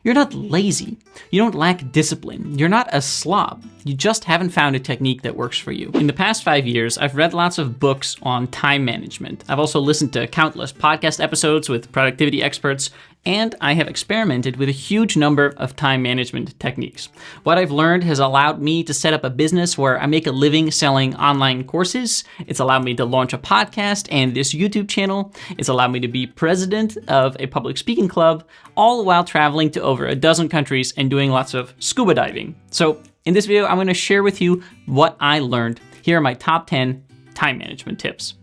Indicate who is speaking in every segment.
Speaker 1: You're not lazy. You don't lack discipline. You're not a slob. You just haven't found a technique that works for you. In the past 5 years, I've read lots of books on time management. I've also listened to countless podcast episodes with productivity experts, and I have experimented with a huge number of time management techniques. What I've learned has allowed me to set up a business where I make a living selling online courses. It's allowed me to launch a podcast and this YouTube channel. It's allowed me to be president of a public speaking club, all while traveling to over a dozen countries and doing lots of scuba diving. So in this video, I'm going to share with you what I learned. Here are my top 10 time management tips.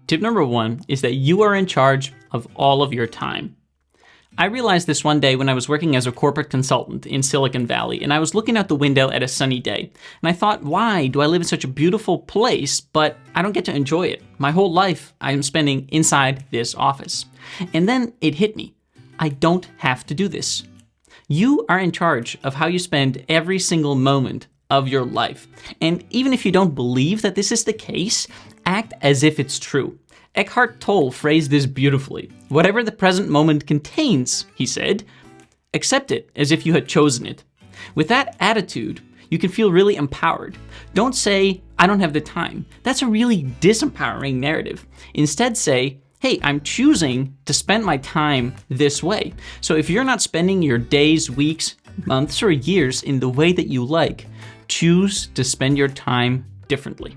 Speaker 1: Tip number 1 is that you are in charge of all of your time. I realized this one day when I was working as a corporate consultant in Silicon Valley, and I was looking out the window at a sunny day. And I thought, why do I live in such a beautiful place, but I don't get to enjoy it? My whole life I am spending inside this office. And then it hit me. I don't have to do this. You are in charge of how you spend every single moment of your life. And even if you don't believe that this is the case, act as if it's true. Eckhart Tolle phrased this beautifully. Whatever the present moment contains, he said, accept it as if you had chosen it. With that attitude, you can feel really empowered. Don't say, I don't have the time. That's a really disempowering narrative. Instead say, hey, I'm choosing to spend my time this way. So if you're not spending your days, weeks, months, or years in the way that you like, choose to spend your time differently.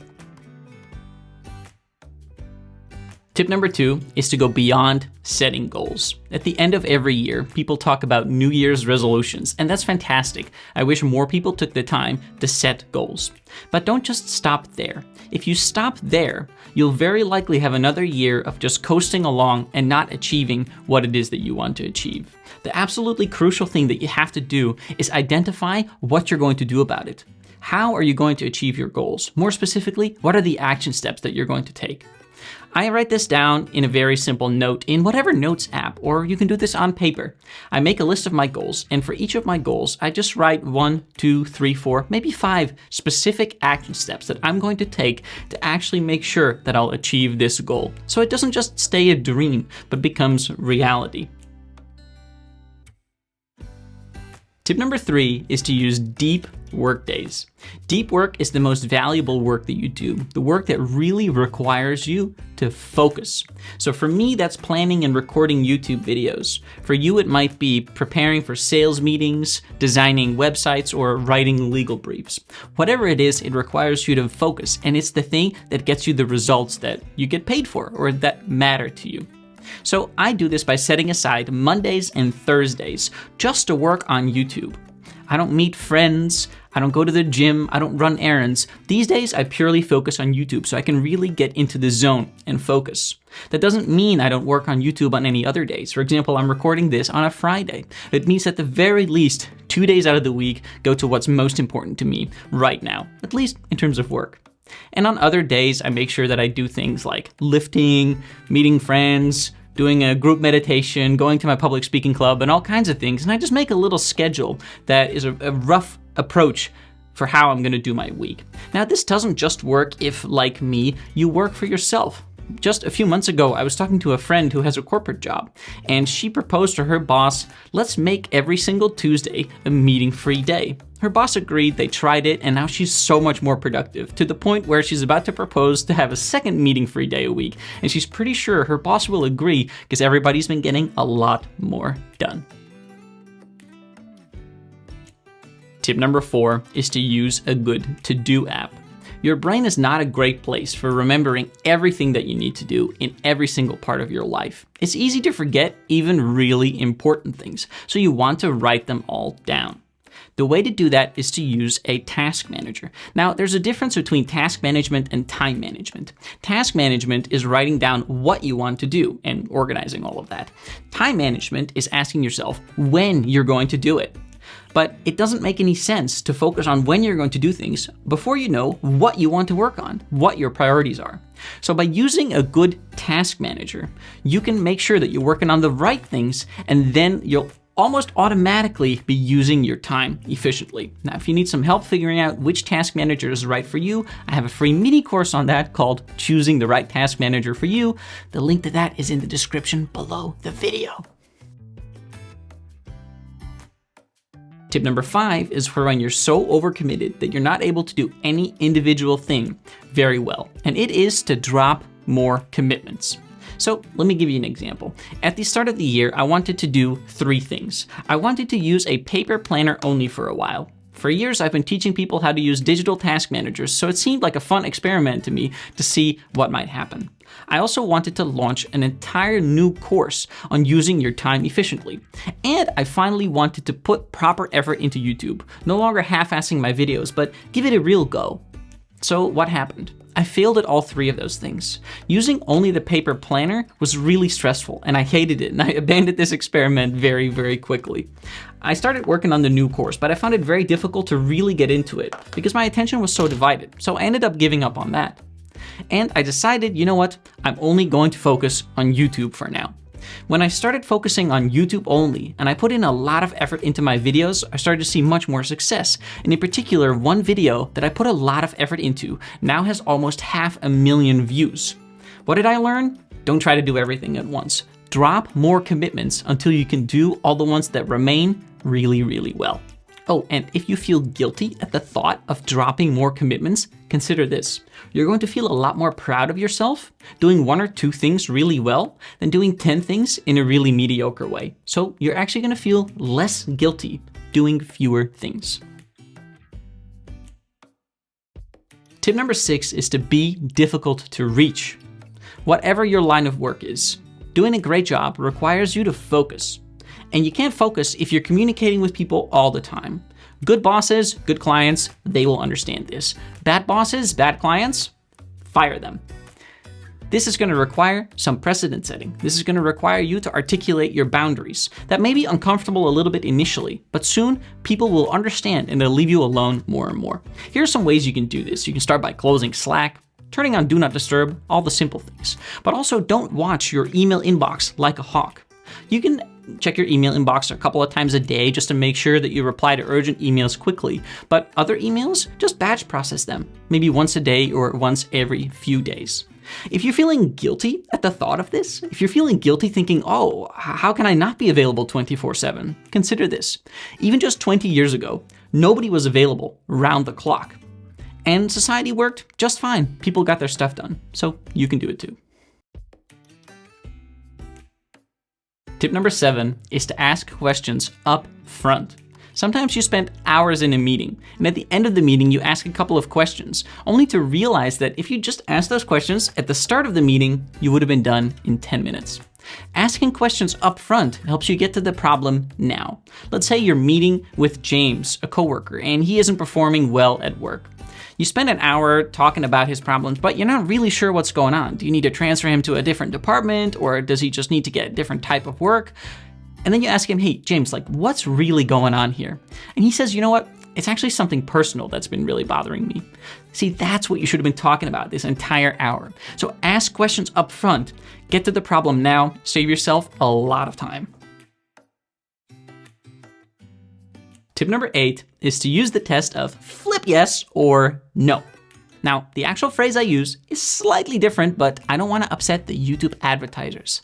Speaker 1: Tip number 2 is to go beyond setting goals. At the end of every year, people talk about New Year's resolutions, and that's fantastic. I wish more people took the time to set goals. But don't just stop there. If you stop there, you'll very likely have another year of just coasting along and not achieving what it is that you want to achieve. The absolutely crucial thing that you have to do is identify what you're going to do about it. How are you going to achieve your goals? More specifically, what are the action steps that you're going to take? I write this down in a very simple note in whatever notes app, or you can do this on paper. I make a list of my goals, and for each of my goals, I just write 1, 2, 3, 4, maybe 5 specific action steps that I'm going to take to actually make sure that I'll achieve this goal. So it doesn't just stay a dream, but becomes reality. Tip number 3 is to use deep work days. Deep work is the most valuable work that you do, the work that really requires you to focus. So for me, that's planning and recording YouTube videos. For you, it might be preparing for sales meetings, designing websites, or writing legal briefs. Whatever it is, it requires you to focus, and it's the thing that gets you the results that you get paid for or that matter to you. So I do this by setting aside Mondays and Thursdays just to work on YouTube. I don't meet friends, I don't go to the gym, I don't run errands. These days I purely focus on YouTube so I can really get into the zone and focus. That doesn't mean I don't work on YouTube on any other days. For example, I'm recording this on a Friday. It means at the very least 2 days out of the week go to what's most important to me right now, at least in terms of work. And on other days, I make sure that I do things like lifting, meeting friends, doing a group meditation, going to my public speaking club, and all kinds of things. And I just make a little schedule that is a rough approach for how I'm going to do my week. Now, this doesn't just work if, like me, you work for yourself. Just a few months ago, I was talking to a friend who has a corporate job, and she proposed to her boss, let's make every single Tuesday a meeting-free day. Her boss agreed, they tried it, and now she's so much more productive, to the point where she's about to propose to have a second meeting-free day a week, and she's pretty sure her boss will agree because everybody's been getting a lot more done. Tip number 4 is to use a good to-do app. Your brain is not a great place for remembering everything that you need to do in every single part of your life. It's easy to forget even really important things, so you want to write them all down. The way to do that is to use a task manager. Now, there's a difference between task management and time management. Task management is writing down what you want to do and organizing all of that. Time management is asking yourself when you're going to do it. But it doesn't make any sense to focus on when you're going to do things before you know what you want to work on, what your priorities are. So by using a good task manager, you can make sure that you're working on the right things, and then you'll almost automatically be using your time efficiently. Now, if you need some help figuring out which task manager is right for you, I have a free mini course on that called Choosing the Right Task Manager for You. The link to that is in the description below the video. Tip number 5 is for when you're so overcommitted that you're not able to do any individual thing very well, and it is to drop more commitments. So let me give you an example. At the start of the year, I wanted to do 3 things. I wanted to use a paper planner only for a while. For years, I've been teaching people how to use digital task managers, so it seemed like a fun experiment to me to see what might happen. I also wanted to launch an entire new course on using your time efficiently. And I finally wanted to put proper effort into YouTube, no longer half-assing my videos, but give it a real go. So what happened? I failed at all 3 of those things. Using only the paper planner was really stressful, and I hated it, and I abandoned this experiment very, very quickly. I started working on the new course, but I found it very difficult to really get into it because my attention was so divided, so I ended up giving up on that. And I decided, you know what, I'm only going to focus on YouTube for now. When I started focusing on YouTube only, and I put in a lot of effort into my videos, I started to see much more success. And in particular, one video that I put a lot of effort into now has almost 500,000 views. What did I learn? Don't try to do everything at once. Drop more commitments until you can do all the ones that remain really, really well. Oh, and if you feel guilty at the thought of dropping more commitments, consider this. You're going to feel a lot more proud of yourself doing 1 or 2 things really well than doing 10 things in a really mediocre way. So you're actually going to feel less guilty doing fewer things. Tip number 6 is to be difficult to reach. Whatever your line of work is, doing a great job requires you to focus. And you can't focus if you're communicating with people all the time. Good bosses, good clients, they will understand this. Bad bosses, bad clients, fire them. This is going to require some precedent setting. This is going to require you to articulate your boundaries. That may be uncomfortable a little bit initially, but soon people will understand and they'll leave you alone more and more. Here are some ways you can do this. You can start by closing Slack, turning on Do Not Disturb, all the simple things. But also don't watch your email inbox like a hawk. You can check your email inbox a couple of times a day just to make sure that you reply to urgent emails quickly. But other emails, just batch process them, maybe once a day or once every few days. If you're feeling guilty at the thought of this, if you're feeling guilty thinking, oh, how can I not be available 24/7? Consider this. Even just 20 years ago, nobody was available round the clock. And society worked just fine. People got their stuff done. So you can do it too. Tip number 7 is to ask questions up front. Sometimes you spend hours in a meeting, and at the end of the meeting, you ask a couple of questions, only to realize that if you just asked those questions at the start of the meeting, you would have been done in 10 minutes. Asking questions up front helps you get to the problem now. Let's say you're meeting with James, a coworker, and he isn't performing well at work. You spend an hour talking about his problems, but you're not really sure what's going on. Do you need to transfer him to a different department, or does he just need to get a different type of work? And then you ask him, hey, James, what's really going on here? And he says, you know what? It's actually something personal that's been really bothering me. See, that's what you should have been talking about this entire hour. So ask questions up front, get to the problem now, save yourself a lot of time. Tip number 8 is to use the test of flip yes or no. Now, the actual phrase I use is slightly different, but I don't want to upset the YouTube advertisers.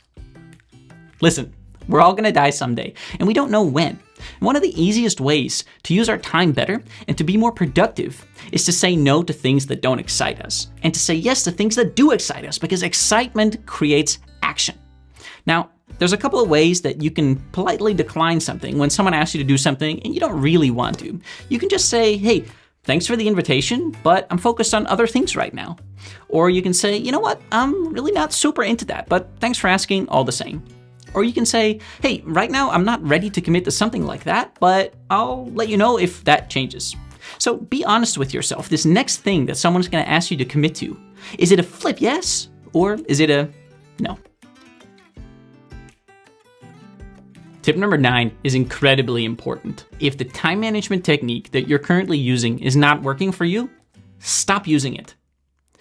Speaker 1: Listen, we're all gonna die someday, and we don't know when. And one of the easiest ways to use our time better and to be more productive is to say no to things that don't excite us, and to say yes to things that do excite us, because excitement creates action. Now, there's a couple of ways that you can politely decline something when someone asks you to do something and you don't really want to. You can just say, hey, thanks for the invitation, but I'm focused on other things right now. Or you can say, you know what, I'm really not super into that, but thanks for asking all the same. Or you can say, hey, right now I'm not ready to commit to something like that, but I'll let you know if that changes. So be honest with yourself. This next thing that someone's gonna ask you to commit to, is it a flip yes, or is it a no? Tip number 9 is incredibly important. If the time management technique that you're currently using is not working for you, stop using it.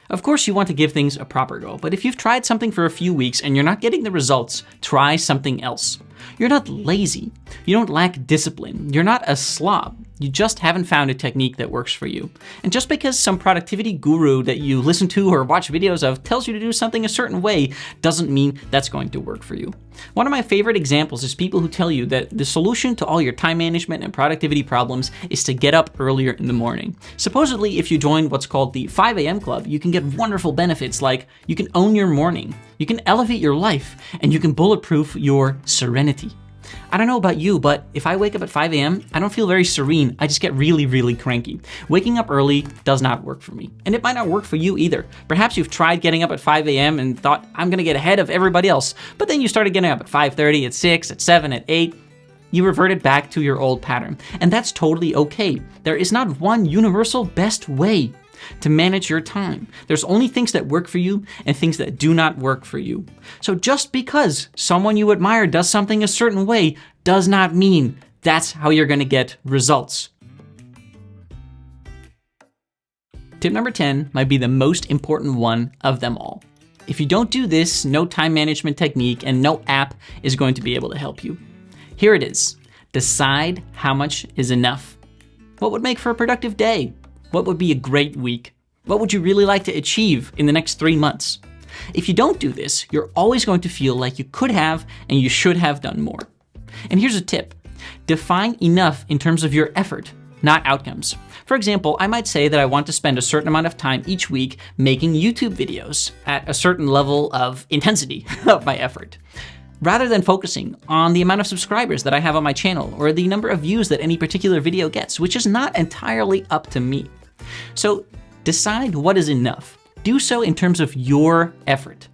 Speaker 1: Of course, you want to give things a proper go, but if you've tried something for a few weeks and you're not getting the results, try something else. You're not lazy. You don't lack discipline. You're not a slob. You just haven't found a technique that works for you. And just because some productivity guru that you listen to or watch videos of tells you to do something a certain way doesn't mean that's going to work for you. One of my favorite examples is people who tell you that the solution to all your time management and productivity problems is to get up earlier in the morning. Supposedly, if you join what's called the 5 a.m. club, you can get wonderful benefits like you can own your morning, you can elevate your life, and you can bulletproof your serenity. I don't know about you, but if I wake up at 5 a.m., I don't feel very serene. I just get really, really cranky. Waking up early does not work for me. And it might not work for you either. Perhaps you've tried getting up at 5 a.m. and thought, I'm going to get ahead of everybody else. But then you started getting up at 5:30, at 6, at 7, at 8. You reverted back to your old pattern. And that's totally okay. There is not one universal best way to manage your time. There's only things that work for you and things that do not work for you. So just because someone you admire does something a certain way does not mean that's how you're going to get results. Tip number 10 might be the most important one of them all. If you don't do this, no time management technique and no app is going to be able to help you. Here it is. Decide how much is enough. What would make for a productive day? What would be a great week? What would you really like to achieve in the next 3 months? If you don't do this, you're always going to feel like you could have and you should have done more. And here's a tip. Define enough in terms of your effort, not outcomes. For example, I might say that I want to spend a certain amount of time each week making YouTube videos at a certain level of intensity of my effort, rather than focusing on the amount of subscribers that I have on my channel or the number of views that any particular video gets, which is not entirely up to me. So decide what is enough. Do so in terms of your effort.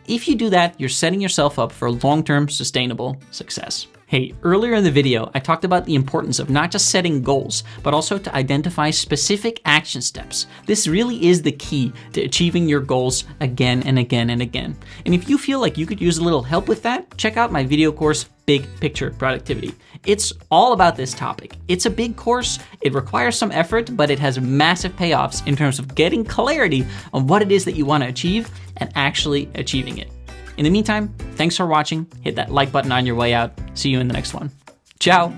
Speaker 1: If you do that, you're setting yourself up for long-term sustainable success. Hey, earlier in the video, I talked about the importance of not just setting goals, but also to identify specific action steps. This really is the key to achieving your goals again and again and again. And if you feel like you could use a little help with that, check out my video course, Big Picture Productivity. It's all about this topic. It's a big course, it requires some effort, but it has massive payoffs in terms of getting clarity on what it is that you want to achieve and actually achieving it. In the meantime, thanks for watching. Hit that like button on your way out. See you in the next one. Ciao.